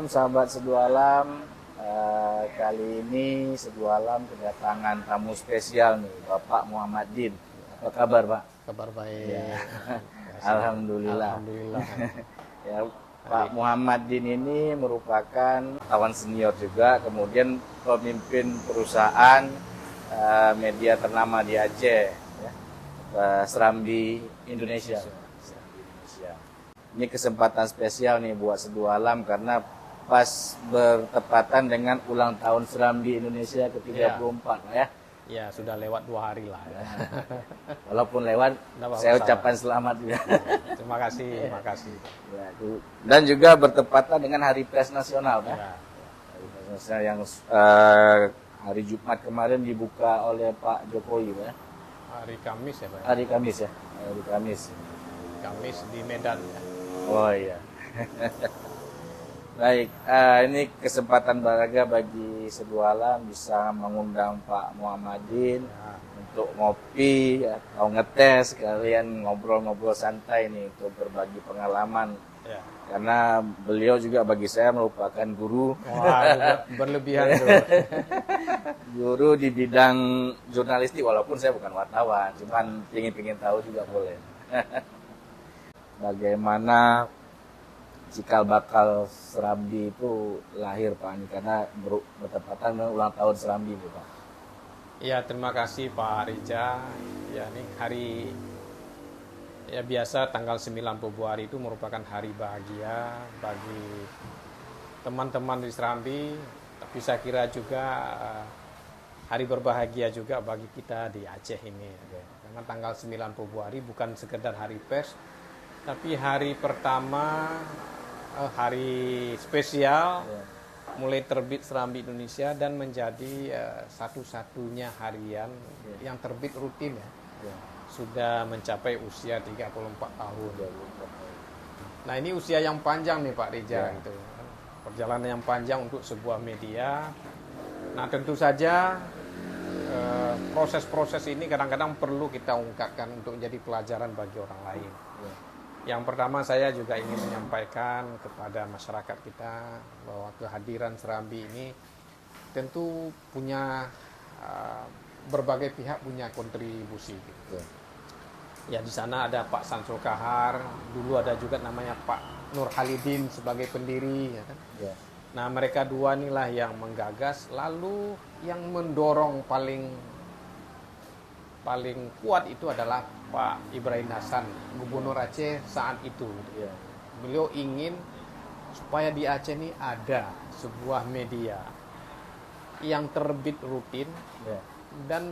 Assalamualaikum sahabat Seduh Alam. Kali ini Seduh Alam kedatangan tamu spesial nih, Bapak Muhammad Din. Apa kabar, Pak? Kabar baik. Ya. Alhamdulillah. Alhamdulillah. Ya, Pak Muhammad Din ini merupakan kawan senior juga, kemudian pemimpin perusahaan media ternama di Aceh, ya, Serambi Indonesia. Ini kesempatan spesial nih buat Seduh Alam karena pas bertepatan dengan ulang tahun Serambi Indonesia ke-34 ya. Ya, sudah lewat 2 hari lah. Ya. Walaupun lewat, saya ucapkan selamat juga. Terima kasih, terima kasih. Ya, dan juga bertepatan dengan Hari Pers Nasional, Pak. Ya. Hari Pers Nasional yang hari Jumat kemarin dibuka oleh Pak Jokowi, Pak. Hari Kamis ya, Pak. Hari Kamis ya, hari Kamis. Kamis di Medan ya. Oh iya. Baik, ini kesempatan berharga bagi Seduh Alam bisa mengundang Pak Muhammadin Ya. untuk ngopi atau ngetes, kalian ngobrol-ngobrol santai nih untuk berbagi pengalaman. Ya. Karena beliau juga bagi saya merupakan guru. Wah, berlebihan tuh. Guru di bidang jurnalistik, walaupun saya bukan wartawan, cuman pingin tahu juga boleh. Bagaimana cikal bakal Serambi itu lahir, Pak, ini karena bertepatan dengan ulang tahun Serambi, Pak. Ya, terima kasih Pak Rija. Ya, ini hari ya biasa tanggal 9 Februari itu merupakan hari bahagia bagi teman-teman di Serambi, tapi saya kira juga hari berbahagia juga bagi kita di Aceh ini. Karena tanggal 9 Februari bukan sekedar hari pers, tapi hari pertama, hari spesial, mulai terbit Serambi Indonesia dan menjadi satu-satunya harian yang terbit rutin ya. Sudah mencapai usia 34 tahun. Nah, ini usia yang panjang nih Pak Rija gitu. Perjalanan yang panjang untuk sebuah media. Nah, tentu saja proses-proses ini kadang-kadang perlu kita ungkapkan untuk jadi pelajaran bagi orang lain. Yang pertama, saya juga ingin menyampaikan kepada masyarakat kita bahwa kehadiran Serambi ini tentu punya berbagai pihak punya kontribusi. Gitu. Ya, di sana ada Pak Samsul Kahar, dulu ada juga namanya Pak Nur Halidin sebagai pendiri. Ya kan? Ya. Nah, mereka dua inilah yang menggagas, lalu yang mendorong paling kuat itu adalah Pak Ibrahim Hasan, Gubernur Aceh saat itu. Ya. Beliau ingin supaya di Aceh ini ada sebuah media yang terbit rutin dan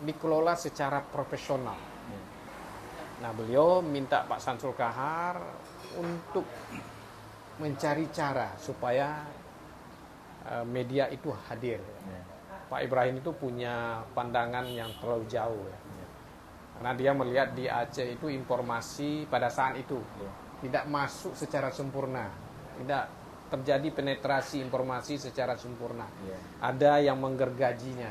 dikelola secara profesional. Nah, beliau minta Pak Samsul Kahar untuk mencari cara supaya media itu hadir. Pak Ibrahim itu punya pandangan yang terlalu jauh ya. Karena dia melihat di Aceh itu informasi pada saat itu tidak masuk secara sempurna, tidak terjadi penetrasi informasi secara sempurna. Ada yang menggergajinya,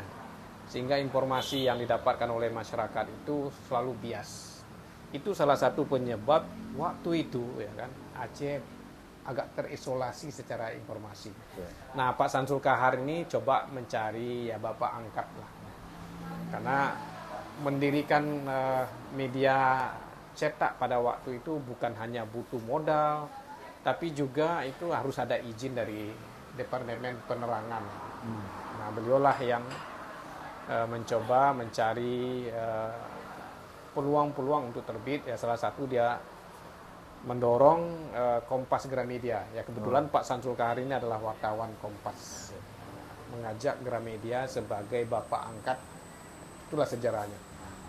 sehingga informasi yang didapatkan oleh masyarakat itu selalu bias. Itu salah satu penyebab waktu itu ya kan Aceh agak terisolasi secara informasi. Nah, Pak Samsul Kahar ini coba mencari ya bapak angkat lah, karena mendirikan media cetak pada waktu itu bukan hanya butuh modal, tapi juga itu harus ada izin dari Departemen Penerangan. Nah, beliaulah yang mencoba mencari peluang-peluang untuk terbit. Ya, salah satu dia mendorong Kompas Gramedia. Ya, kebetulan Pak Samsul Kahar ini adalah wartawan Kompas. Mengajak Gramedia sebagai bapak angkat. Itulah sejarahnya.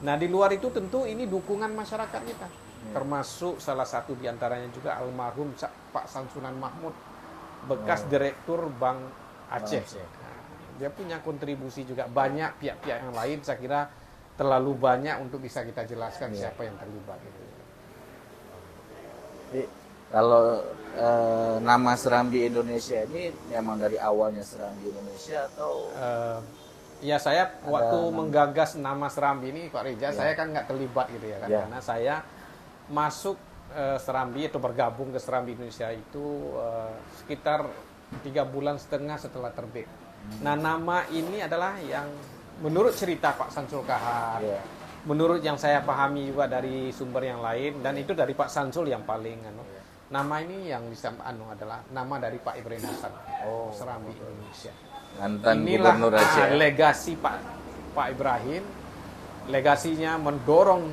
Nah, di luar itu tentu ini dukungan masyarakat kita. Termasuk salah satu diantaranya juga almarhum Pak Samsunan Mahmud, bekas direktur Bank Aceh. Nah, dia punya kontribusi juga. Banyak pihak-pihak yang lain, saya kira terlalu banyak untuk bisa kita jelaskan siapa yang terlibat. Jadi, kalau nama Serambi Indonesia ini memang dari awalnya Serambi Indonesia atau? Ya, saya waktu menggagas nama Serambi ini Pak Rija, saya kan nggak terlibat gitu ya kan, karena saya masuk Serambi atau bergabung ke Serambi Indonesia itu sekitar 3,5 bulan setelah terbit. Nah, nama ini adalah yang menurut cerita Pak Samsul Kahar, menurut yang saya pahami juga dari sumber yang lain, dan itu dari Pak Samsul yang paling nama ini yang bisa adalah nama dari Pak Ibrahim Hasan, Serambi Indonesia. Mantan Inilah Gubernur Aceh. legasi Pak Ibrahim. Legasinya mendorong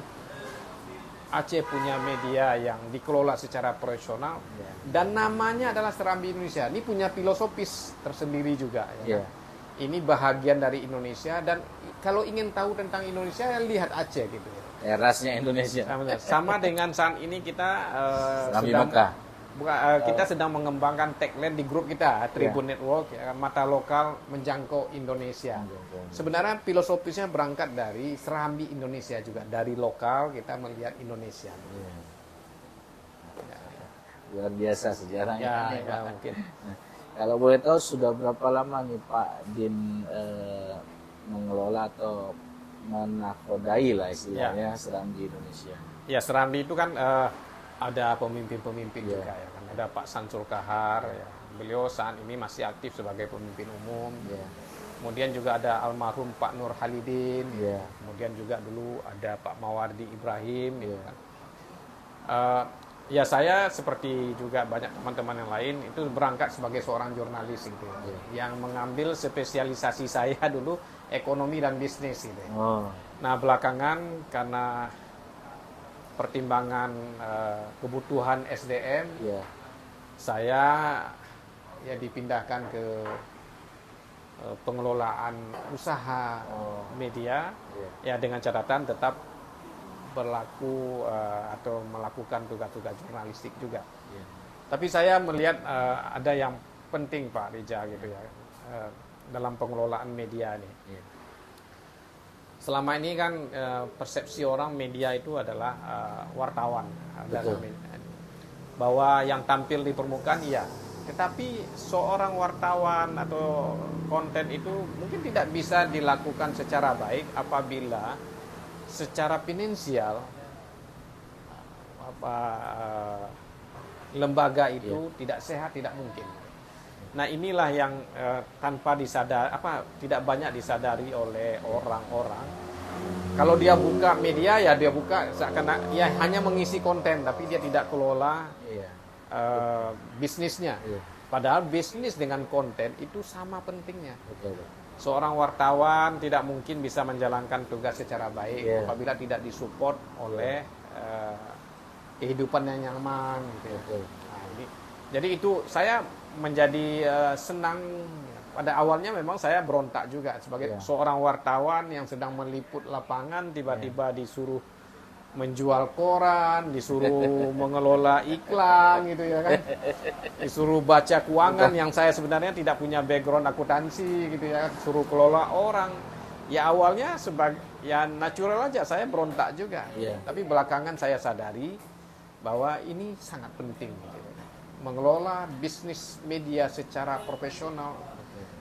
Aceh punya media yang dikelola secara profesional, dan namanya adalah Serambi Indonesia. Ini punya filosofis tersendiri juga. Ya kan? Ini bahagian dari Indonesia, dan kalau ingin tahu tentang Indonesia, lihat Aceh gitu. Terasnya Indonesia. Sama dengan saat ini kita Serambi Mekah. Kita sedang mengembangkan tagline di grup kita Tribun Network, mata lokal menjangkau Indonesia. Sebenarnya filosofisnya berangkat dari Serambi Indonesia juga, dari lokal kita melihat Indonesia. Luar biasa sejarahnya. Ya, mungkin. Kalau boleh tahu sudah berapa lama nih Pak Din mengelola atau menakodai lah istilahnya Serambi Indonesia? Ya, Serambi itu kan ada pemimpin-pemimpin juga ya kan. Ada Pak Samsul Kahar, ya. Beliau saat ini masih aktif sebagai pemimpin umum. Kemudian juga ada almarhum Pak Nur Halidin. Kemudian juga dulu ada Pak Mawardi Ibrahim. Ya kan. Ya, saya seperti juga banyak teman-teman yang lain itu berangkat sebagai seorang jurnalis gitu yang mengambil spesialisasi saya dulu ekonomi dan bisnis gitu. Nah, belakangan karena pertimbangan kebutuhan SDM, saya ya dipindahkan ke pengelolaan usaha media, ya dengan catatan tetap berlaku atau melakukan tugas-tugas jurnalistik juga. Tapi saya melihat ada yang penting Pak Rija gitu ya dalam pengelolaan media ini. Selama ini kan persepsi orang media itu adalah wartawan, bahwa yang tampil di permukaan tetapi seorang wartawan atau konten itu mungkin tidak bisa dilakukan secara baik apabila secara finansial lembaga itu tidak sehat, tidak mungkin. Nah, inilah yang tanpa tidak banyak disadari oleh orang-orang. Kalau dia buka media, ya dia buka seakan ya hanya mengisi konten, tapi dia tidak kelola bisnisnya. Padahal bisnis dengan konten itu sama pentingnya. Seorang wartawan tidak mungkin bisa menjalankan tugas secara baik apabila tidak disupport oleh kehidupan yang nyaman. Gitu. Nah, jadi itu saya menjadi senang. Pada awalnya memang saya berontak juga sebagai seorang wartawan yang sedang meliput lapangan, tiba-tiba disuruh menjual koran, disuruh mengelola iklan gitu ya kan, disuruh baca keuangan yang saya sebenarnya tidak punya background akuntansi gitu ya, suruh kelola orang. Ya awalnya ya natural aja saya berontak juga, tapi belakangan saya sadari bahwa ini sangat penting. Gitu. Mengelola bisnis media secara profesional,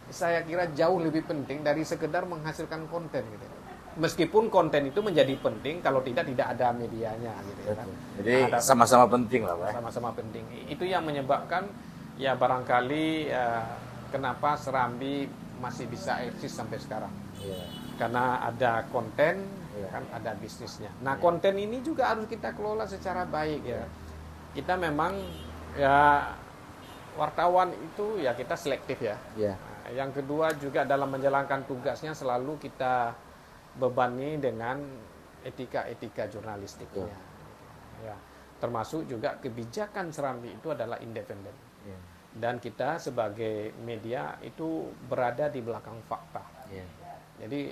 saya kira jauh lebih penting dari sekedar menghasilkan konten gitu. Meskipun konten itu menjadi penting, kalau tidak ada medianya gitu ya kan. Jadi sama-sama penting lah Pak. Sama-sama penting. Itu yang menyebabkan ya barangkali kenapa Serambi masih bisa eksis sampai sekarang. Karena ada konten, kan ada bisnisnya. Nah, konten ini juga harus kita kelola secara baik ya. Kita memang ya wartawan itu ya kita selektif ya. Nah, yang kedua juga dalam menjalankan tugasnya selalu kita bebani dengan etika-etika jurnalistiknya. Ya, termasuk juga kebijakan Serambi itu adalah independen. Dan kita sebagai media itu berada di belakang fakta. Jadi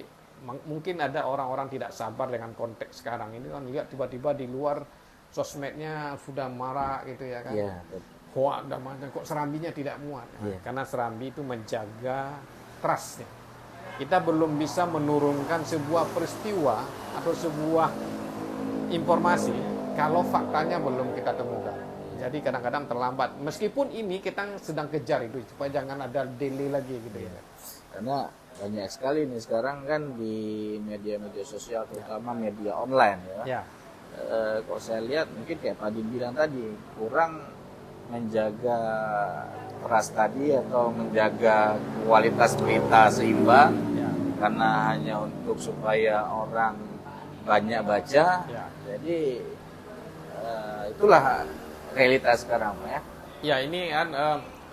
mungkin ada orang-orang tidak sabar dengan konteks sekarang ini kan, lihat tiba-tiba di luar sosmednya sudah marah gitu ya kan. Hoak dan macam, kok Serambinya tidak muat. Karena Serambi itu menjaga trustnya. Kita belum bisa menurunkan sebuah peristiwa atau sebuah informasi kalau faktanya belum kita temukan. Jadi kadang-kadang terlambat. Meskipun ini kita sedang kejar itu supaya jangan ada delay lagi gitu ya. Karena banyak sekali nih sekarang kan di media-media sosial, terutama media online ya. Kalau saya lihat mungkin kayak Pak Din bilang tadi kurang menjaga trust tadi atau menjaga kualitas berita seimbang, Ya. karena hanya untuk supaya orang banyak baca. Ya. Jadi itulah realitas sekarang, Pak, ya. Ya, ini kan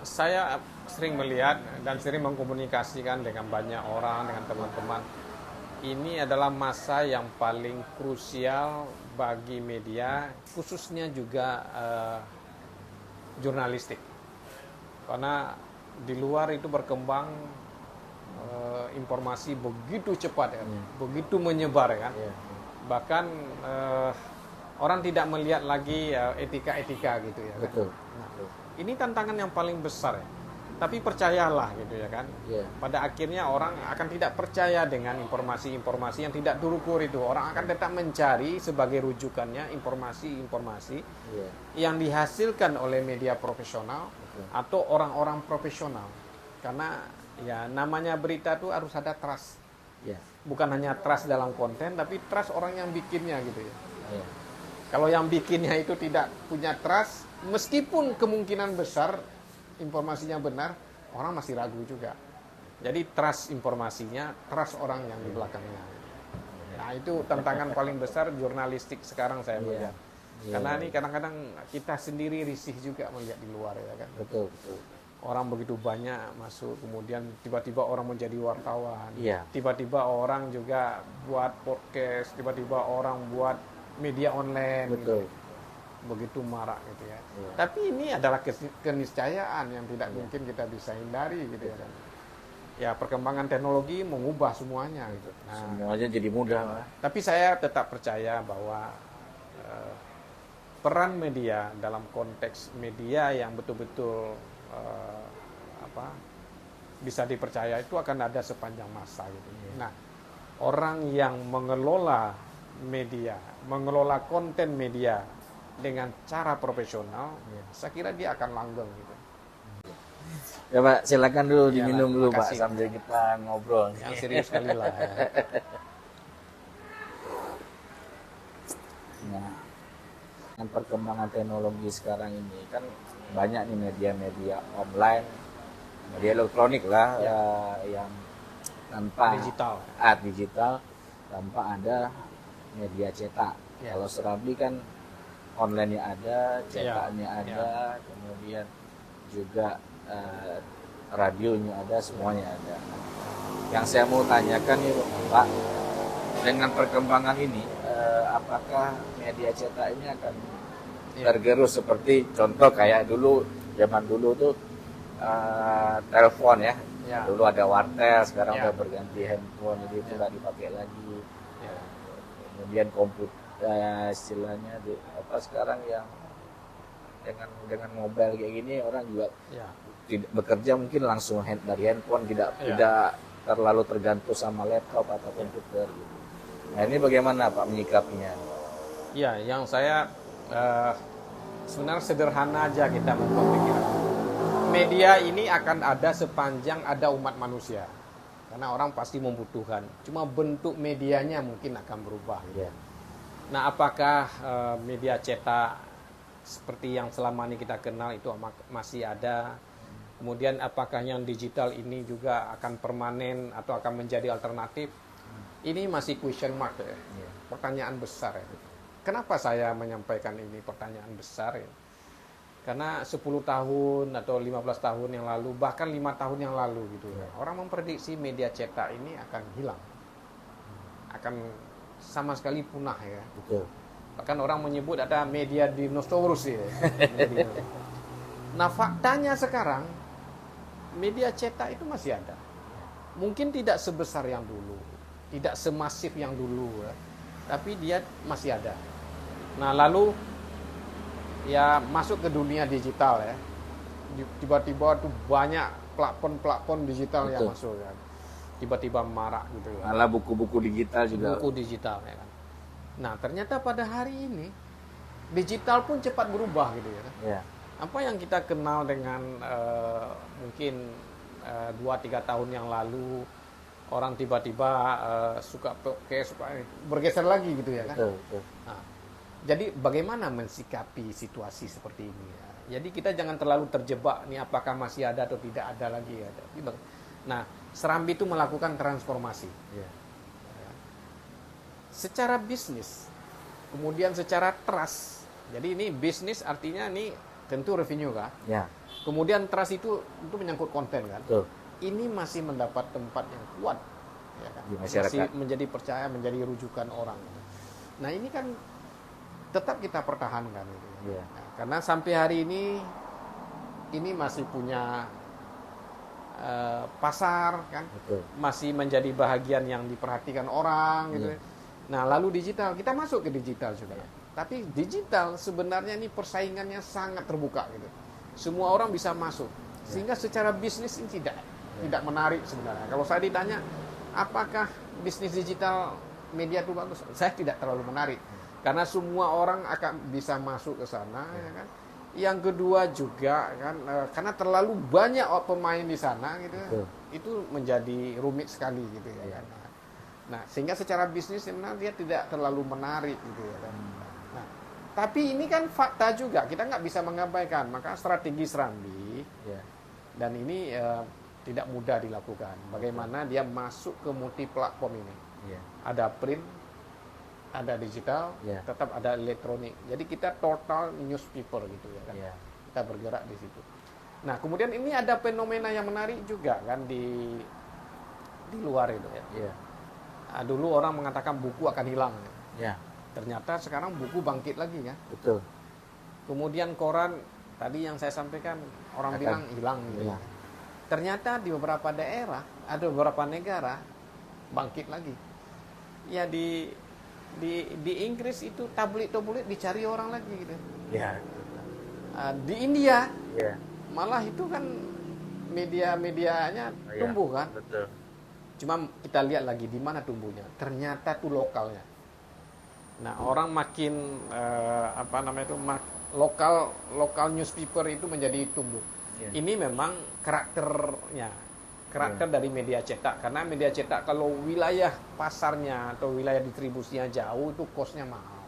saya sering melihat dan sering mengkomunikasikan dengan banyak orang, dengan teman-teman. Ini adalah masa yang paling krusial bagi media, khususnya juga jurnalistik. Karena di luar itu berkembang informasi begitu cepat, ya, begitu menyebar, ya kan. Bahkan orang tidak melihat lagi etika-etika gitu, ya kan. Betul. Nah, ini tantangan yang paling besar, ya. Tapi percayalah gitu, ya kan. Pada akhirnya orang akan tidak percaya dengan informasi-informasi yang tidak terukur itu. Orang akan tetap mencari sebagai rujukannya informasi-informasi yang dihasilkan oleh media profesional atau orang-orang profesional. Karena ya namanya berita itu harus ada trust. Bukan hanya trust dalam konten, tapi trust orang yang bikinnya gitu, ya. Kalau yang bikinnya itu tidak punya trust, meskipun kemungkinan besar informasinya benar, orang masih ragu juga. Jadi trust informasinya, trust orang yang di belakangnya. Nah, itu tantangan paling besar jurnalistik sekarang saya melihat. Karena ini kadang-kadang kita sendiri risih juga melihat di luar, ya kan. Betul. Orang begitu banyak masuk, kemudian tiba-tiba orang menjadi wartawan. Iya. Tiba-tiba orang juga buat podcast, tiba-tiba orang buat media online. Betul. Gitu. Begitu marak gitu, ya. Tapi ini adalah keniscayaan yang tidak mungkin kita bisa hindari gitu, ya kan. Ya, perkembangan teknologi mengubah semuanya gitu. Nah, Semuanya jadi mudah, Pak. tapi saya tetap percaya bahwa peran media dalam konteks media yang betul-betul bisa dipercaya itu akan ada sepanjang masa gitu. Nah, orang yang mengelola media, mengelola konten media dengan cara profesional, saya kira dia akan langgeng gitu. Ya, Pak, silakan dulu diminum dulu, Pak, makasih. sambil kita ngobrol. Yang serius sekali lah. Ya. Nah, dengan perkembangan teknologi sekarang ini kan banyak nih media-media online, media elektronik lah, yang tanpa Digital. digital, tanpa ada media cetak. Kalau Serabi kan online-nya ada, cetaknya ada, kemudian juga radionya ada, semuanya ada. Yang saya mau tanyakan nih, Pak, dengan perkembangan ini, apakah media cetak ini akan tergerus seperti contoh kayak dulu, zaman dulu tuh telepon, ya. Dulu ada wartel, sekarang udah berganti handphone, jadi itu nggak dipakai lagi. Kemudian komputer, istilahnya sekarang yang dengan mobile kayak gini, orang juga tidak bekerja mungkin langsung dari handphone, tidak terlalu tergantung sama laptop atau komputer gitu. Nah, ini bagaimana Pak menyikapinya? Ya, yang saya sebenarnya sederhana aja kita membuat pikiran. Media ini akan ada sepanjang ada umat manusia. Karena orang pasti membutuhkan. Cuma bentuk medianya mungkin akan berubah. Nah, apakah media cetak seperti yang selama ini kita kenal itu masih ada? Kemudian apakah yang digital ini juga akan permanen atau akan menjadi alternatif? Ini masih question mark, ya. Pertanyaan besar, ya. Kenapa saya menyampaikan ini pertanyaan besar, ya? Karena 10 tahun atau 15 tahun yang lalu, bahkan 5 tahun yang lalu gitu, ya, orang memprediksi media cetak ini akan hilang. Akan sama sekali punah, ya. Betul. Bahkan orang menyebut ada media dinosaurus, ya. Nah, faktanya sekarang media cetak itu masih ada. Mungkin tidak sebesar yang dulu, tidak semasif yang dulu, ya. Tapi dia masih ada. Nah, lalu ya masuk ke dunia digital, ya. Tiba-tiba tuh banyak platform digital yang masuk, ya. Tiba-tiba marak gitu, ya. Malah buku-buku digital juga. Buku digital, ya kan. Nah, ternyata pada hari ini digital pun cepat berubah gitu, ya. Apa yang kita kenal dengan mungkin 2-3 tahun yang lalu, orang tiba-tiba suka podcast, bergeser lagi gitu, ya kan. Betul. Nah, jadi bagaimana mensikapi situasi seperti ini, ya? Jadi kita jangan terlalu terjebak nih apakah masih ada atau tidak ada lagi ya. Nah, Serambi itu melakukan transformasi. Ya. Secara bisnis, kemudian secara trust. Jadi ini bisnis artinya ini tentu revenue kan. Ya. Kemudian trust itu menyangkut konten kan. Betul. Ini masih mendapat tempat yang kuat ya kan? Di masyarakat. Masih menjadi percaya, menjadi rujukan orang. Nah ini kan tetap kita pertahankan gitu. Ya. Nah, karena sampai hari ini masih punya pasar kan. Betul. Masih menjadi bahagian yang diperhatikan orang gitu. Ya. Nah lalu digital, kita masuk ke digital juga. Tapi digital sebenarnya ini persaingannya sangat terbuka gitu. Semua orang bisa masuk. Sehingga secara bisnis ini tidak menarik sebenarnya. Kalau saya ditanya, apakah bisnis digital media itu bagus? Saya tidak terlalu menarik. Karena semua orang akan bisa masuk ke sana, ya kan? Yang kedua juga kan, karena terlalu banyak pemain di sana gitu, itu menjadi rumit sekali gitu ya kan. Nah, sehingga secara bisnis sebenarnya dia tidak terlalu menarik gitu ya kan. Nah, tapi ini kan fakta juga, kita nggak bisa mengabaikan. Maka strategi Serambi dan ini tidak mudah dilakukan. Bagaimana dia masuk ke multi platform ini? Ada print, ada digital, tetap ada elektronik. Jadi kita total newspaper gitu ya kan. Kita bergerak di situ. Nah, kemudian ini ada fenomena yang menarik juga kan di luar itu ya. Dulu orang mengatakan buku akan hilang. Ternyata sekarang buku bangkit lagi kan. Betul. Kemudian koran tadi yang saya sampaikan orang bilang hilang gitu. Ternyata di beberapa daerah, ada beberapa negara bangkit lagi. Ya di Inggris itu tabloid dicari orang lagi gitu. Di India malah itu kan media-medianya tumbuh kan. Betul. Cuma kita lihat lagi di mana tumbuhnya. Ternyata tuh lokalnya. Nah, orang makin lokal newspaper itu menjadi tumbuh. Ini memang karakter dari media cetak. Karena media cetak kalau wilayah pasarnya atau wilayah distribusinya jauh itu cost-nya mahal.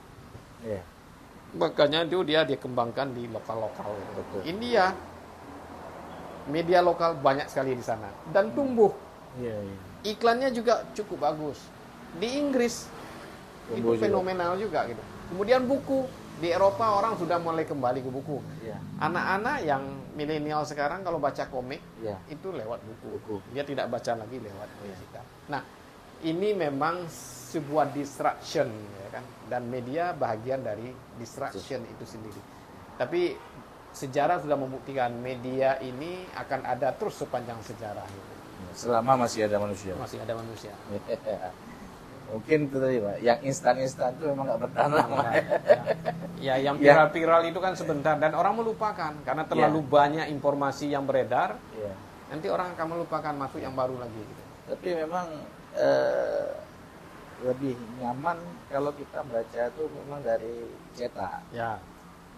Makanya dia dikembangkan di lokal-lokal. India media lokal banyak sekali di sana dan tumbuh. Iklannya juga cukup bagus. Di Inggris itu fenomenal juga gitu. Kemudian buku di Eropa orang sudah mulai kembali ke buku. Anak-anak yang milenial sekarang kalau baca komik itu lewat buku. Dia tidak baca lagi lewat digital. Nah, ini memang sebuah distraction ya kan. Dan media bahagian dari distraction itu sendiri. Tapi sejarah sudah membuktikan media ini akan ada terus sepanjang sejarah gitu. Selama masih ada manusia. Masih ada manusia. Mungkin itu tadi Pak, yang instan-instan itu memang nggak bertahan lama. Ya, yang viral-viral itu kan sebentar dan orang melupakan karena terlalu banyak informasi yang beredar. Nanti orang akan melupakan, masuk yang baru lagi. Gitu. Tapi memang lebih nyaman kalau kita baca itu memang dari cetak.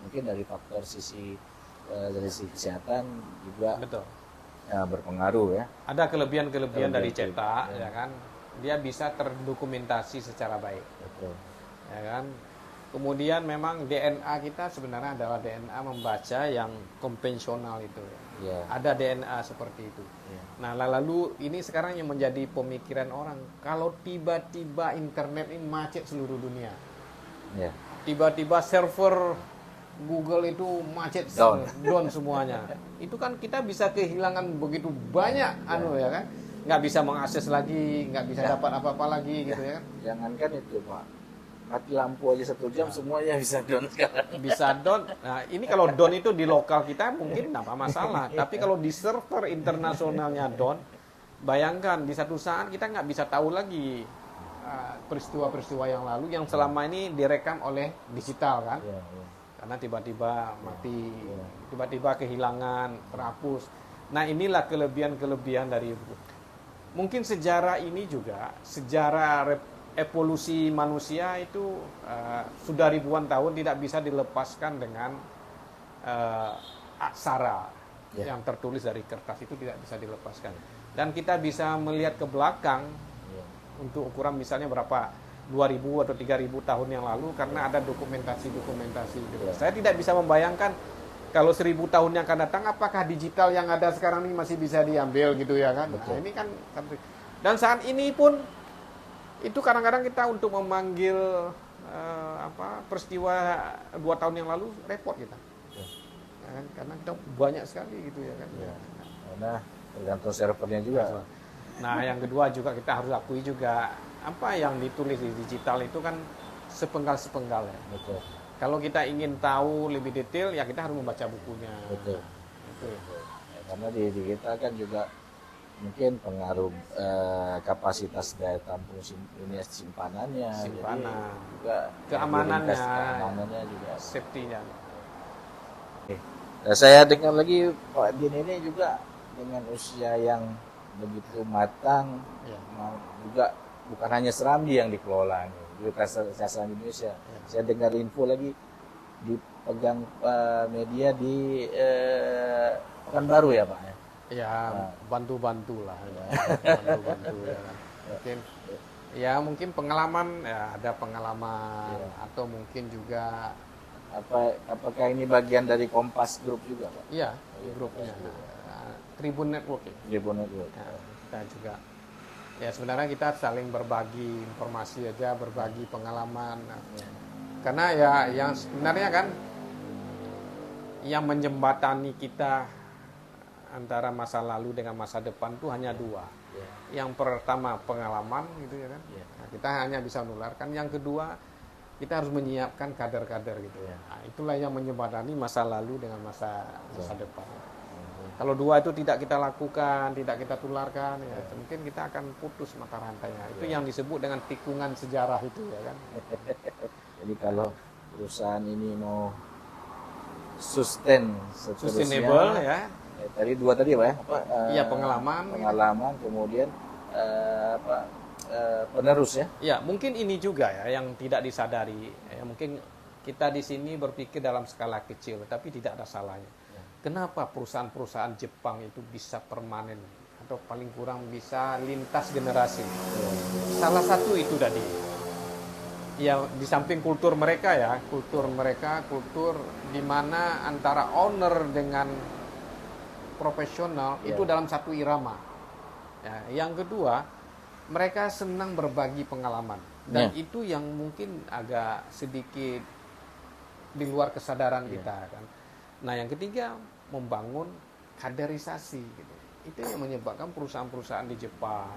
Mungkin dari faktor dari sisi kesehatan juga. Betul. Berpengaruh ya. Ada kelebihan-kelebihan dari cetak, ya kan? Dia bisa terdokumentasi secara baik. Betul. Ya kan? Kemudian memang DNA kita sebenarnya adalah DNA membaca yang konvensional itu. Ada DNA seperti itu. Nah, lalu ini sekarang yang menjadi pemikiran orang. Kalau tiba-tiba internet ini macet seluruh dunia. Tiba-tiba server Google itu macet down semuanya. Itu kan kita bisa kehilangan begitu banyak ya kan. Nggak bisa mengakses lagi, nggak bisa dapat apa-apa lagi gitu ya kan. Jangankan itu Pak, mati lampu aja 1 jam semuanya bisa down sekarang. Bisa down. Nah ini kalau down itu di lokal kita mungkin apa masalah. Tapi kalau di server internasionalnya down, bayangkan di satu saat kita nggak bisa tahu lagi peristiwa-peristiwa yang lalu yang selama ini direkam oleh digital kan. Karena tiba-tiba mati, tiba-tiba kehilangan, terhapus. Nah inilah kelebihan-kelebihan dari buku. Mungkin sejarah ini juga, sejarah evolusi manusia itu sudah ribuan tahun tidak bisa dilepaskan dengan aksara yang tertulis dari kertas itu tidak bisa dilepaskan. Dan kita bisa melihat ke belakang untuk ukuran misalnya berapa 2.000 atau 3.000 tahun yang lalu karena ada dokumentasi-dokumentasi. Saya tidak bisa membayangkan kalau 1000 tahun yang akan datang, apakah digital yang ada sekarang ini masih bisa diambil gitu ya kan? Nah, ini kan, dan saat ini pun itu kadang-kadang kita untuk memanggil peristiwa 2 tahun yang lalu repot kita, ya kan? Karena kita banyak sekali gitu ya kan. Ya. Karena tergantung servernya juga. Nah, yang kedua juga kita harus akui juga apa yang ditulis di digital itu kan sepenggal-sepenggal ya. Betul. Kalau kita ingin tahu lebih detail, ya kita harus membaca bukunya. Betul. Betul. Ya, karena di kita kan juga mungkin pengaruh kapasitas daya tampung simpanannya, Simpanan, jadi juga keamanannya juga, safety-nya. Nah, saya dengar lagi Pak Din ini juga dengan usia yang begitu matang, Ya. juga bukan hanya Serambi yang dikelola, juga Serambi Indonesia. Ya. Saya dengar info lagi dipegang media di Pekanbaru ya Pak. Ya, bantu-bantu lah. Bantu-bantu ya kan. Mungkin pengalaman, ya ada pengalaman, atau mungkin juga Apakah ini bagian dari Kompas Group juga Pak? iya, grupnya. Tribun Network ya. Tribun Network. Ya, kita juga ya sebenarnya kita saling berbagi informasi aja, berbagi pengalaman. Karena ya yang sebenarnya kan yang menjembatani kita antara masa lalu dengan masa depan itu hanya 2. Yang pertama pengalaman gitu ya kan. Nah, kita hanya bisa menularkan. Yang kedua kita harus menyiapkan kader-kader gitu. Nah, itulah yang menjembatani masa lalu dengan masa depan. Kalau 2 itu tidak kita lakukan, tidak kita tularkan, ya mungkin kita akan putus mata rantainya. Itu yang disebut dengan tikungan sejarah itu ya kan. Jadi kalau perusahaan ini mau sustainable ya. Tadi 2 tadi Pak ya? Iya, pengalaman. Pengalaman, kemudian penerus ya. Ya, mungkin ini juga ya yang tidak disadari. Ya, mungkin kita di sini berpikir dalam skala kecil, tapi tidak ada salahnya. Kenapa perusahaan-perusahaan Jepang itu bisa permanen atau paling kurang bisa lintas generasi? Salah satu itu tadi. Ya, di samping kultur mereka ya, kultur di mana antara owner dengan profesional itu dalam satu irama. Ya, yang kedua, mereka senang berbagi pengalaman dan itu yang mungkin agak sedikit di luar kesadaran kita kan. Nah, yang ketiga membangun kaderisasi gitu. Itu yang menyebabkan perusahaan-perusahaan di Jepang,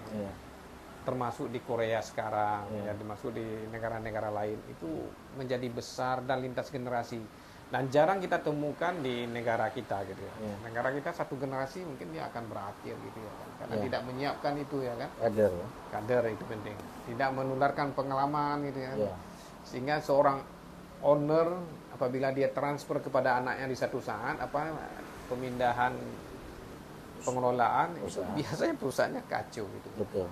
termasuk di Korea sekarang, ya termasuk di negara-negara lain itu menjadi besar dan lintas generasi. Dan jarang kita temukan di negara kita gitu ya. Negara kita satu generasi mungkin dia akan berakhir gitu ya kan. Karena tidak menyiapkan itu ya kan. Kader itu penting. Tidak menularkan pengalaman gitu ya. Sehingga seorang owner apabila dia transfer kepada anaknya di satu saat pemindahan pengelolaan itu biasanya perusahaannya kacau gitu. Betul.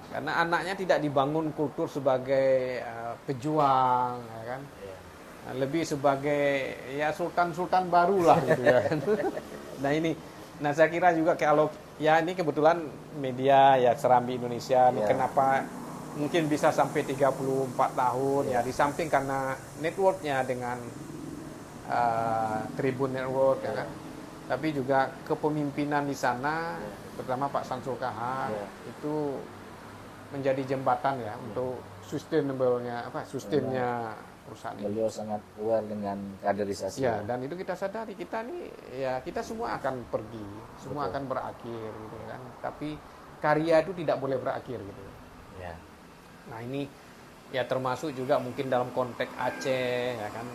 Karena anaknya tidak dibangun kultur sebagai pejuang ya kan. Lebih sebagai ya sultan-sultan baru lah gitu ya kan. Nah saya kira juga kalau ya ini kebetulan media ya Serambi Indonesia nih, kenapa mungkin bisa sampai 34 tahun ya di samping karena networknya dengan Tribun Network ya kan. Tapi juga kepemimpinan di sana pertama Pak Samsul Kahar itu menjadi jembatan ya untuk sustainable-nya sustainnya perusahaan ini. Beliau sangat aware dengan kaderisasi. Ya, dan itu kita sadari kita nih ya kita semua akan pergi, semua akan berakhir gitu kan. Tapi karya itu tidak boleh berakhir gitu. Ya. Nah, ini ya termasuk juga mungkin dalam konteks Aceh ya kan.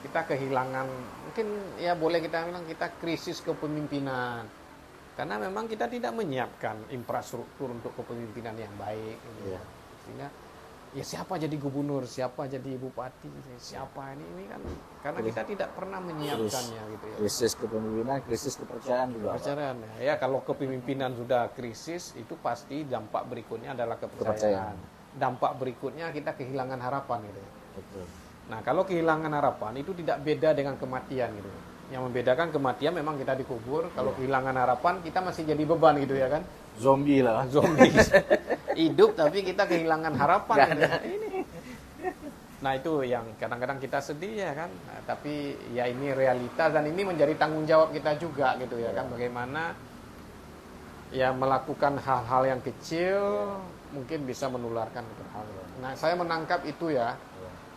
Kita kehilangan mungkin ya boleh kita bilang kita krisis kepemimpinan. Karena memang kita tidak menyiapkan infrastruktur untuk kepemimpinan yang baik gitu. Sehingga ya siapa jadi gubernur, siapa jadi bupati, siapa ini kan karena kita tidak pernah menyiapkannya gitu ya. Krisis kepemimpinan, krisis kepercayaan juga. Kepercayaan ya kalau kepemimpinan sudah krisis itu pasti dampak berikutnya adalah kepercayaan. Dampak berikutnya kita kehilangan harapan gitu. Betul. Nah, kalau kehilangan harapan itu tidak beda dengan kematian gitu. Yang membedakan kematian memang kita dikubur, kalau kehilangan harapan kita masih jadi beban gitu ya kan. Zombie lah. Zombie. Hidup tapi kita kehilangan harapan. Gitu. Ini. Nah itu yang kadang-kadang kita sedih ya kan. Nah, tapi ya ini realitas dan ini menjadi tanggung jawab kita juga gitu ya kan. Bagaimana ya melakukan hal-hal yang kecil mungkin bisa menularkan gitu hal. Nah saya menangkap itu ya.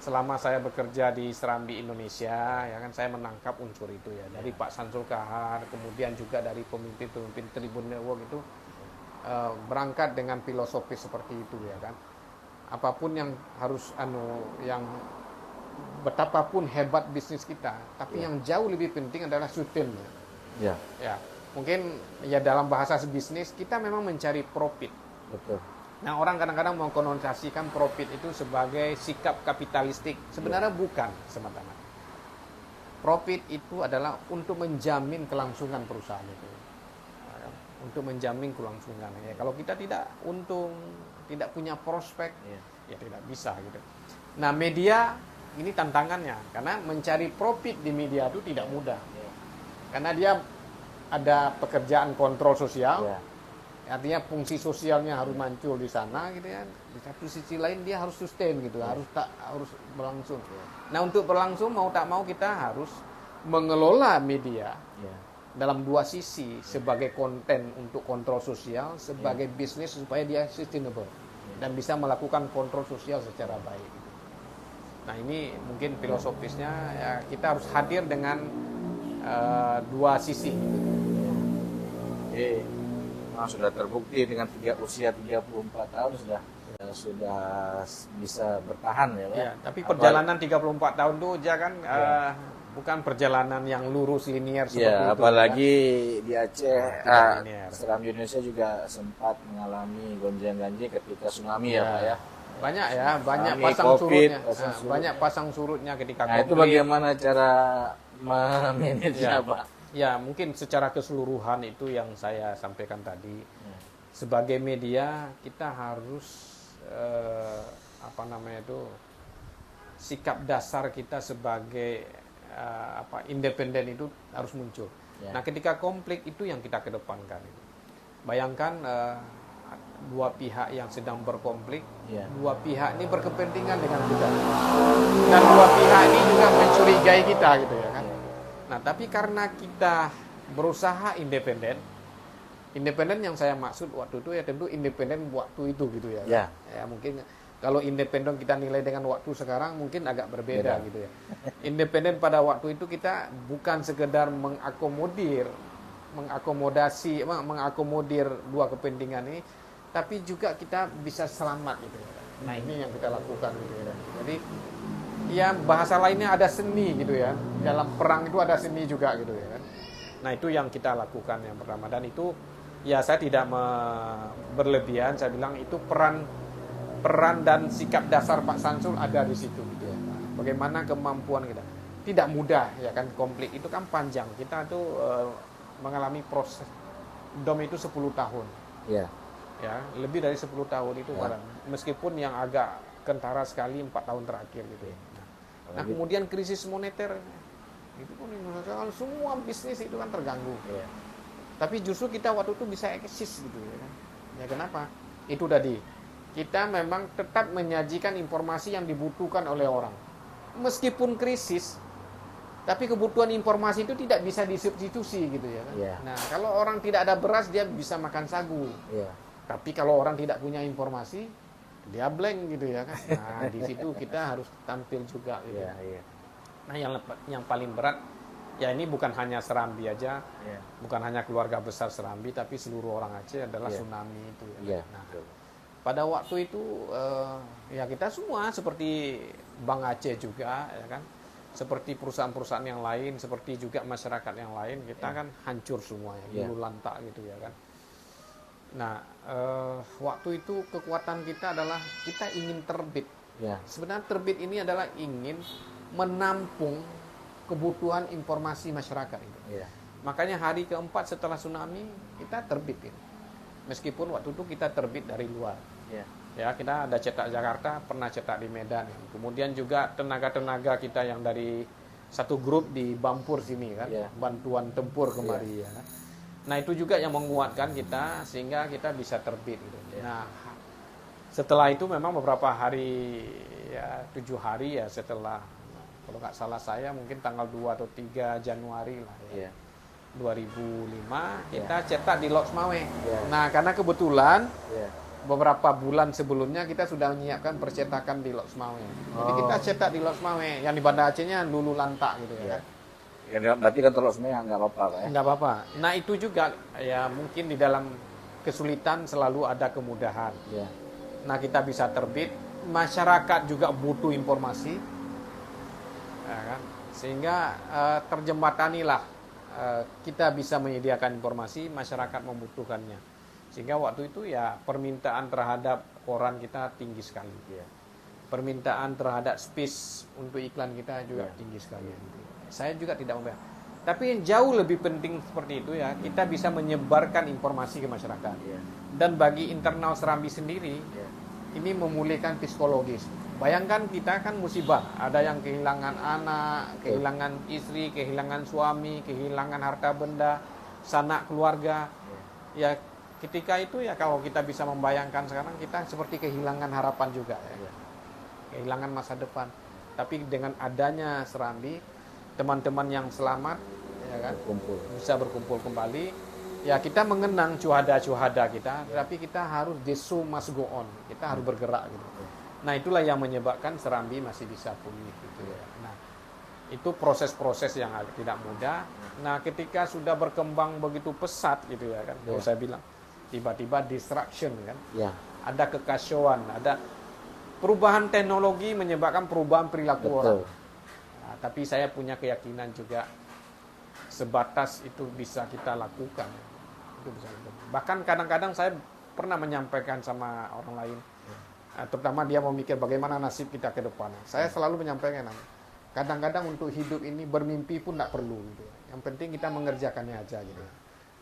Selama saya bekerja di Serambi Indonesia, ya kan saya menangkap unsur itu ya dari Pak Samsul Kahar, kemudian juga dari pemimpin-pemimpin Tribun Network itu berangkat dengan filosofi seperti itu ya kan. Apapun yang harus yang betapapun hebat bisnis kita, tapi yang jauh lebih penting adalah sustain. Ya. Ya, mungkin ya dalam bahasa bisnis kita memang mencari profit. Betul. Nah, orang kadang-kadang mengkonotasikan profit itu sebagai sikap kapitalistik. Sebenarnya bukan semata-mata. Profit itu adalah untuk menjamin kelangsungan perusahaan itu. Untuk menjamin kelangsungan. Ya, kalau kita tidak untung, tidak punya prospek, ya tidak bisa gitu. Nah, media ini tantangannya. Karena mencari profit di media itu tidak mudah. Karena dia ada pekerjaan kontrol sosial. Artinya fungsi sosialnya harus muncul di sana gitu ya. Di satu sisi lain dia harus sustain gitu, harus berlangsung. Nah, untuk berlangsung mau tak mau kita harus mengelola media dalam dua sisi, sebagai konten untuk kontrol sosial, sebagai bisnis supaya dia sustainable dan bisa melakukan kontrol sosial secara baik. Nah, ini mungkin filosofisnya ya, kita harus hadir dengan dua sisi. Sudah terbukti dengan usia 34 tahun sudah bisa bertahan ya, Pak. Ya, tapi perjalanan 34 tahun itu aja kan bukan perjalanan yang lurus linear seperti itu. Apalagi ya. Di Aceh, Serambi Indonesia juga sempat mengalami gonjang-ganjing ketika tsunami ya, Pak ya. Banyak ya, banyak tsunami, pasang COVID, surutnya. surut. Banyak pasang surutnya ketika Nah, itu bagaimana cara memanagenya, Pak? Ya, mungkin secara keseluruhan itu yang saya sampaikan tadi. Sebagai media kita harus sikap dasar kita sebagai independen itu harus muncul. Nah, ketika konflik itu yang kita kedepankan. Bayangkan dua pihak yang sedang berkonflik, dua pihak ini berkepentingan dengan kita, dan dua pihak ini juga mencurigai kita gitu ya kan. Nah, tapi karena kita berusaha independen yang saya maksud waktu itu ya tentu independen waktu itu gitu ya. Ya mungkin kalau independen kita nilai dengan waktu sekarang mungkin agak berbeda gitu ya. Independen pada waktu itu kita bukan sekedar mengakomodir dua kepentingan ini, tapi juga kita bisa selamat gitu ya. Nah, ini yang kita lakukan gitu ya. Jadi ya bahasa lainnya ada seni gitu ya. Dalam perang itu ada seni juga gitu ya. Nah, itu yang kita lakukan yang pertama, dan itu ya saya tidak berlebihan, saya bilang itu peran dan sikap dasar Pak Samsul ada di situ gitu ya. Bagaimana kemampuan kita. Tidak mudah ya kan, konflik itu kan panjang. Kita tuh mengalami proses DOM itu 10 tahun. Ya, lebih dari 10 tahun itu meskipun yang agak kentara sekali 4 tahun terakhir gitu ya. Nah, kemudian krisis moneter itu pun semua bisnis itu kan terganggu. Tapi justru kita waktu itu bisa eksis gitu ya kan. Ya kenapa? Itu tadi. Kita memang tetap menyajikan informasi yang dibutuhkan oleh orang. Meskipun krisis, tapi kebutuhan informasi itu tidak bisa disubstitusi gitu ya kan. Nah, kalau orang tidak ada beras dia bisa makan sagu. Tapi kalau orang tidak punya informasi dia blank gitu ya kan. Nah, di situ kita harus tampil juga gitu. Nah, yang paling berat ya ini bukan hanya Serambi aja, bukan hanya keluarga besar Serambi, tapi seluruh orang Aceh adalah tsunami itu ya. Nah, pada waktu itu ya kita semua seperti Bank Aceh juga ya kan, seperti perusahaan-perusahaan yang lain, seperti juga masyarakat yang lain, kita kan hancur semuanya, gulu lantak gitu ya kan. Nah, waktu itu kekuatan kita adalah kita ingin terbit. Sebenarnya terbit ini adalah ingin menampung kebutuhan informasi masyarakat itu. Makanya hari keempat setelah tsunami kita terbit. Meskipun waktu itu kita terbit dari luar. Ya, kita ada cetak Jakarta, pernah cetak di Medan. Kemudian juga tenaga-tenaga kita yang dari satu grup di Bampur sini kan, bantuan tempur kemari ya. Nah, itu juga yang menguatkan kita sehingga kita bisa terbit gitu. Nah, Setelah itu memang beberapa hari, ya 7 hari ya setelah, kalau nggak salah saya mungkin tanggal 2 atau 3 Januari lah ya. 2005 kita cetak di Lok Semawe. Nah, karena kebetulan beberapa bulan sebelumnya kita sudah menyiapkan percetakan di Lok Semawe. Jadi kita cetak di Lok Semawe, yang di Banda Acehnya Lulu Lantak gitu ya. Ya, berarti kan Lok Semawe nggak apa-apa Pak, ya? Nggak apa-apa. Nah, itu juga ya mungkin di dalam kesulitan selalu ada kemudahan. Nah, kita bisa terbit, masyarakat juga butuh informasi, ya kan? Sehingga terjembatanilah kita bisa menyediakan informasi, masyarakat membutuhkannya. Sehingga waktu itu ya permintaan terhadap koran kita tinggi sekali. Permintaan terhadap space untuk iklan kita juga tinggi sekali. Saya juga tidak membayar. Tapi yang jauh lebih penting seperti itu ya, kita bisa menyebarkan informasi ke masyarakat. Dan bagi internal Serambi sendiri, ini memulihkan psikologis. Bayangkan kita kan musibah, ada yang kehilangan anak, kehilangan istri, kehilangan suami, kehilangan harta benda, sanak keluarga. Ya ketika itu ya kalau kita bisa membayangkan sekarang kita seperti kehilangan harapan juga ya. Kehilangan masa depan. Tapi dengan adanya Serambi, teman-teman yang selamat ya kan bisa berkumpul kembali. Ya kita mengenang syuhada-syuhada kita, tapi kita harus the show must go on. Kita harus bergerak gitu. Nah, itulah yang menyebabkan Serambi masih bisa pulih gitu ya. Nah, itu proses-proses yang tidak mudah. Nah, ketika sudah berkembang begitu pesat gitu ya kan. Kalau saya bilang tiba-tiba distraction kan. Ada kekacauan, ada perubahan teknologi menyebabkan perubahan perilaku orang. Nah, tapi saya punya keyakinan juga sebatas itu bisa kita lakukan. Itu bisa. Bahkan kadang-kadang saya pernah menyampaikan sama orang lain, terutama dia mau mikir bagaimana nasib kita ke depan. Saya selalu menyampaikan, kadang-kadang untuk hidup ini bermimpi pun tidak perlu. Gitu. Yang penting kita mengerjakannya aja. Gitu.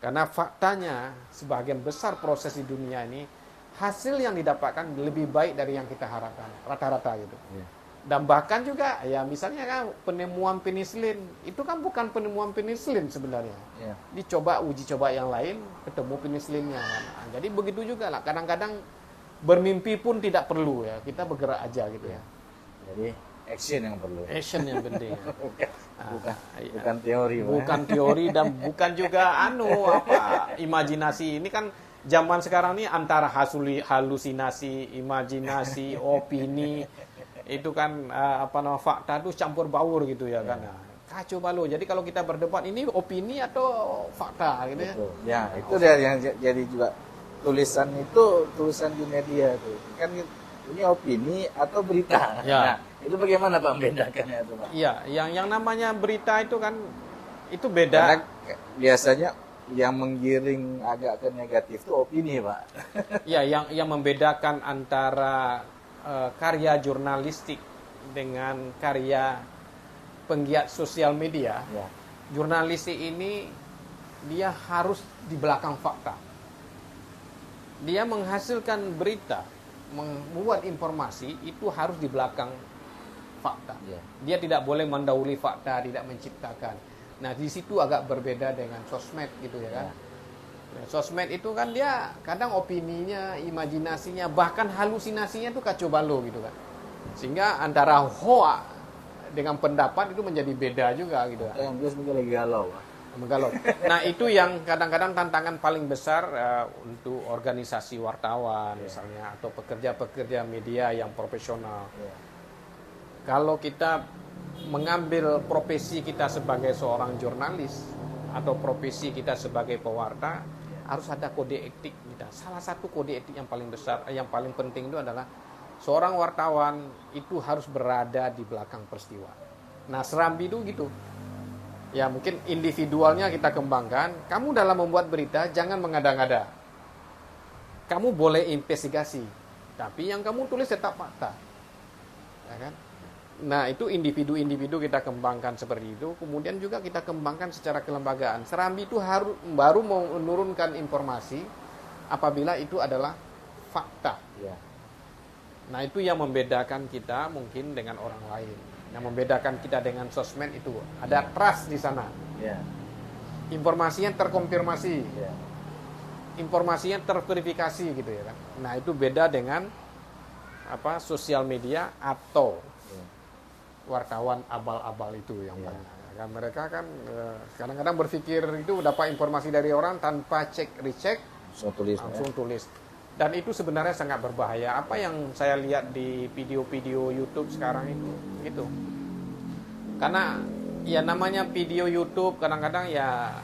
Karena faktanya sebagian besar proses di dunia ini hasil yang didapatkan lebih baik dari yang kita harapkan, rata-rata gitu. Dan bahkan juga ya misalnya kan penemuan penisilin itu kan bukan penemuan penisilin sebenarnya. Dicoba uji coba yang lain ketemu penisilinnya. Nah, jadi begitu juga lah. Kadang-kadang bermimpi pun tidak perlu ya. Kita bergerak aja gitu ya. Jadi action yang perlu. Action yang penting. Bukan teori. Bukan teori dan bukan juga imajinasi. Ini kan zaman sekarang ini antara halusinasi, imajinasi, opini. Itu kan fakta itu campur baur gitu ya kan. Kacau balau. Jadi kalau kita berdebat ini opini atau fakta gitu ya. Ya, itu dia yang jadi juga tulisan di media itu. Kan ini opini atau berita. Nah, itu bagaimana Pak membedakannya itu, Pak? Iya, yang namanya berita itu kan itu beda. Karena biasanya yang menggiring agak ke negatif itu opini, Pak. Iya, yang membedakan antara karya jurnalistik dengan karya penggiat sosial media. Jurnalistik ini dia harus di belakang fakta. Dia menghasilkan berita, membuat informasi itu harus di belakang fakta. Dia tidak boleh mendahului fakta, tidak menciptakan. Nah, di situ agak berbeda dengan sosmed gitu ya kan. Sosmed itu kan dia kadang opininya, imajinasinya, bahkan halusinasinya itu kacau balau gitu kan. Sehingga antara hoak dengan pendapat itu menjadi beda juga gitu kan. Yang biasa mungkin lagi galau. Menggalau. Nah, itu yang kadang-kadang tantangan paling besar untuk organisasi wartawan misalnya atau pekerja-pekerja media yang profesional. Kalau kita mengambil profesi kita sebagai seorang jurnalis atau profesi kita sebagai pewarta, harus ada kode etik kita. Salah satu kode etik yang paling besar, yang paling penting itu adalah seorang wartawan itu harus berada di belakang peristiwa. Nah, Serambi itu gitu. Ya mungkin individualnya kita kembangkan. Kamu dalam membuat berita jangan mengada-ngada. Kamu boleh investigasi, tapi yang kamu tulis tetap fakta. Ya kan? Nah, itu individu-individu kita kembangkan seperti itu. Kemudian juga kita kembangkan secara kelembagaan. Serambi itu baru menurunkan informasi apabila itu adalah fakta. Nah, itu yang membedakan kita mungkin dengan orang lain. Yang membedakan kita dengan sosmed itu ada trust di sana. Informasinya terkonfirmasi. Informasinya terverifikasi gitu ya kan. Nah, itu beda dengan sosial media atau Ya. wartawan abal-abal itu yang Ya. banyak. Kan mereka kan kadang-kadang berpikir itu dapat informasi dari orang tanpa cek recheck, langsung tulis. Dan itu sebenarnya sangat berbahaya. Apa yang saya lihat di video-video YouTube sekarang itu gitu. Karena ya namanya video YouTube kadang-kadang ya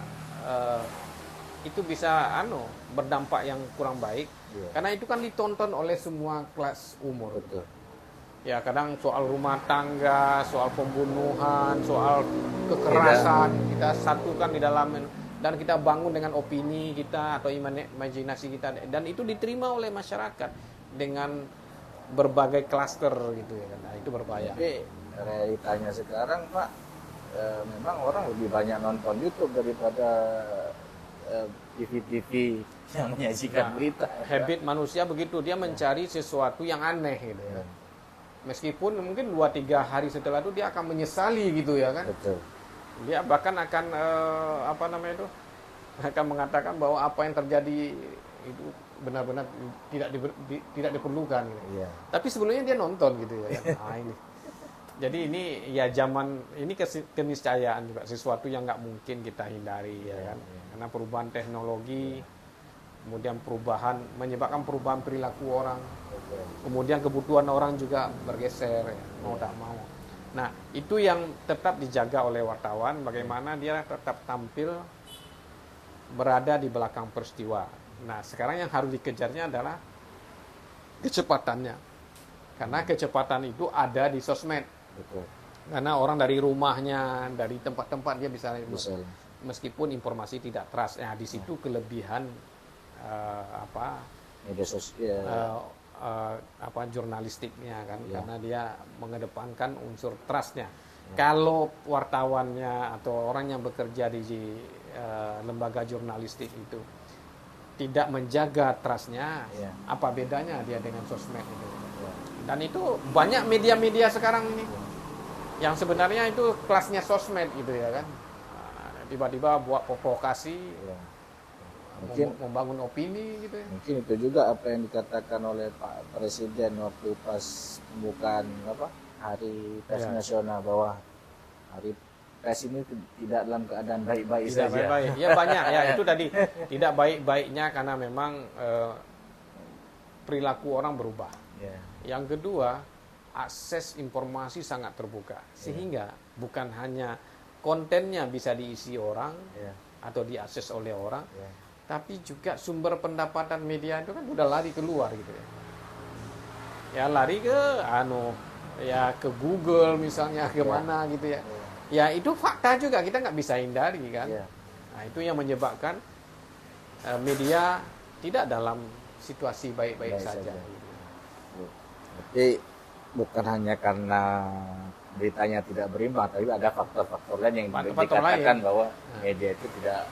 itu bisa berdampak yang kurang baik. Ya. Karena itu kan ditonton oleh semua kelas umur. Betul. Ya kadang soal rumah tangga, soal pembunuhan, soal kekerasan kita satukan di dalam, dan kita bangun dengan opini kita atau imajinasi kita, dan itu diterima oleh masyarakat dengan berbagai klaster gitu ya kan. Nah, itu berbahaya. Tapi realitanya sekarang Pak, memang orang lebih banyak nonton YouTube daripada TV-TV yang menyajikan berita. Habit manusia begitu, dia mencari sesuatu yang aneh gitu ya. Meskipun mungkin 2-3 hari setelah itu dia akan menyesali gitu ya kan. Betul. Dia bahkan akan akan mengatakan bahwa apa yang terjadi itu benar-benar tidak diperlukan gitu. Iya. Tapi sebelumnya dia nonton gitu ya kan. Ini. Jadi ini ya zaman ini keniscayaan juga, sesuatu yang nggak mungkin kita hindari ya kan. Karena perubahan teknologi, kemudian menyebabkan perubahan perilaku orang. Kemudian kebutuhan orang juga bergeser ya, mau tak mau. Nah, itu yang tetap dijaga oleh wartawan, bagaimana dia tetap tampil berada di belakang peristiwa. Nah, sekarang yang harus dikejarnya adalah kecepatannya. Karena kecepatan itu ada di sosmed. Betul. Karena orang dari rumahnya, dari tempat-tempat dia bisa. Meskipun informasi tidak trust. Nah, di situ kelebihan media sosial. Jurnalistiknya kan, karena dia mengedepankan unsur trustnya. Kalau wartawannya atau orang yang bekerja di lembaga jurnalistik itu tidak menjaga trustnya, apa bedanya dia dengan sosmed itu? Dan itu banyak media-media sekarang ini yang sebenarnya itu kelasnya sosmed gitu ya kan. Tiba-tiba buat provokasi, mungkin membangun opini gitu ya. Mungkin itu juga apa yang dikatakan oleh Pak Presiden waktu pas pembukaan Hari Pers Nasional, bahwa Hari Pers ini tidak dalam keadaan baik-baik saja. Baik-baik. Ya banyak ya, itu tadi tidak baik-baiknya karena memang perilaku orang berubah. Yang kedua, akses informasi sangat terbuka, sehingga bukan hanya kontennya bisa diisi orang atau diakses oleh orang, tapi juga sumber pendapatan media itu kan udah lari keluar gitu ya. Ya lari ke ke Google misalnya, kemana gitu ya. Ya itu fakta juga, kita nggak bisa hindari kan. Nah itu yang menyebabkan media tidak dalam situasi baik-baik saja. Jadi bukan hanya karena beritanya tidak berimbang, tapi ada faktor-faktor lain yang dikatakan bahwa media itu tidak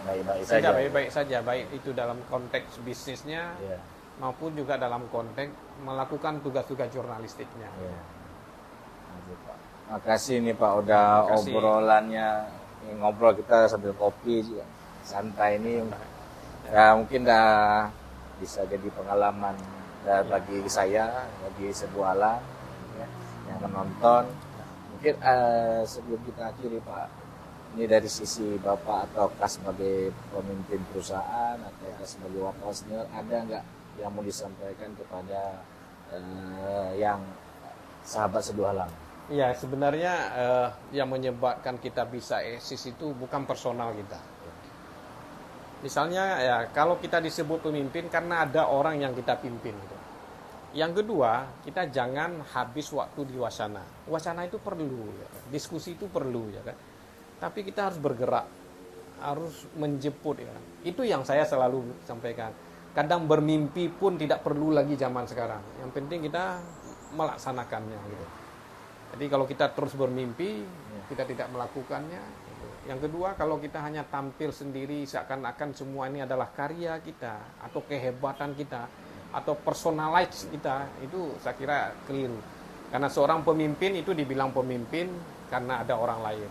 baik-baik saja. Tidak baik-baik saja, baik itu dalam konteks bisnisnya maupun juga dalam konteks melakukan tugas-tugas jurnalistiknya. Makasih nih Pak, udah obrolannya, ngobrol kita sambil kopi juga, santai ini. Ya mungkin dah bisa jadi pengalaman bagi saya, bagi sebuah alam yang menonton. Mungkin sebelum kita akhiri Pak, ini dari sisi Bapak atau sebagai pemimpin perusahaan atau sebagai wartawan senior, ada nggak yang mau disampaikan kepada yang sahabat Seduh Alam? Ya sebenarnya yang menyebabkan kita bisa eksis itu bukan personal kita. Misalnya ya kalau kita disebut pemimpin karena ada orang yang kita pimpin gitu. Yang kedua, kita jangan habis waktu di wacana. Wacana itu perlu, ya kan? Diskusi itu perlu ya kan. Tapi kita harus bergerak, harus menjemput ya. Itu yang saya selalu sampaikan. Kadang bermimpi pun tidak perlu lagi zaman sekarang. Yang penting kita melaksanakannya gitu. Jadi kalau kita terus bermimpi, kita tidak melakukannya. Gitu. Yang kedua, kalau kita hanya tampil sendiri seakan-akan semua ini adalah karya kita atau kehebatan kita atau personalize kita, itu saya kira keliru. Karena seorang pemimpin itu dibilang pemimpin karena ada orang lain.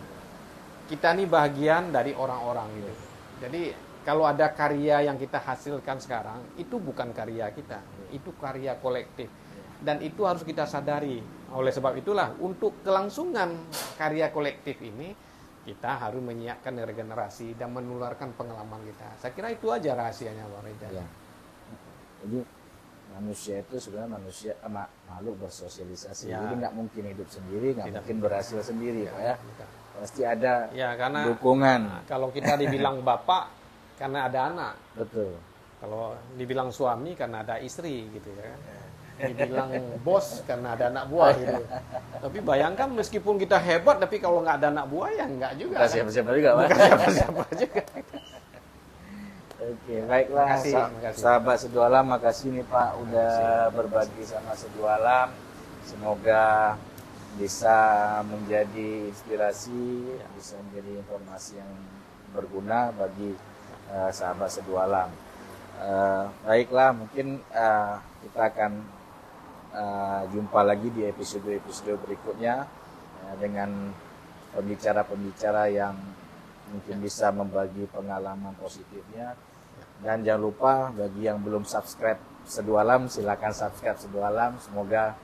Kita ini bagian dari orang-orang gitu. Jadi kalau ada karya yang kita hasilkan sekarang, itu bukan karya kita, itu karya kolektif. Dan itu harus kita sadari. Oleh sebab itulah, untuk kelangsungan karya kolektif ini, kita harus menyiapkan regenerasi dan menularkan pengalaman kita. Saya kira itu aja rahasianya, Pak Reza. Ya. Jadi manusia itu sebenarnya makhluk bersosialisasi. Ya. Jadi nggak mungkin hidup sendiri, nggak Tidak. mungkin berhasil sendiri, Pak ya. Bukan. Pasti ada Karena dukungan. kalau kita dibilang bapak, karena ada anak. Betul. Kalau dibilang suami, karena ada istri, gitu ya. Dibilang bos, karena ada anak buah, gitu. Tapi bayangkan, meskipun kita hebat, tapi kalau nggak ada anak buah, ya nggak juga. Bukan siapa-siapa juga, Pak. Bukan siapa-siapa juga. Oke, baiklah. Makasih, makasih. Sahabat Sedualam, makasih nih Pak udah berbagi sama Sedualam. Semoga bisa menjadi inspirasi, bisa menjadi informasi yang berguna bagi sahabat Sedualam. Baiklah, mungkin kita akan jumpa lagi di episode-episode berikutnya dengan pembicara-pembicara yang mungkin bisa membagi pengalaman positifnya. Dan jangan lupa bagi yang belum subscribe Sedualam, silakan subscribe Sedualam. Semoga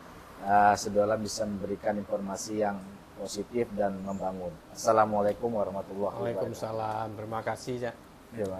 Sedualam bisa memberikan informasi yang positif dan membangun. Assalamualaikum warahmatullahi wabarakatuh. Waalaikumsalam. Terima kasih, ya. Ya, Pak.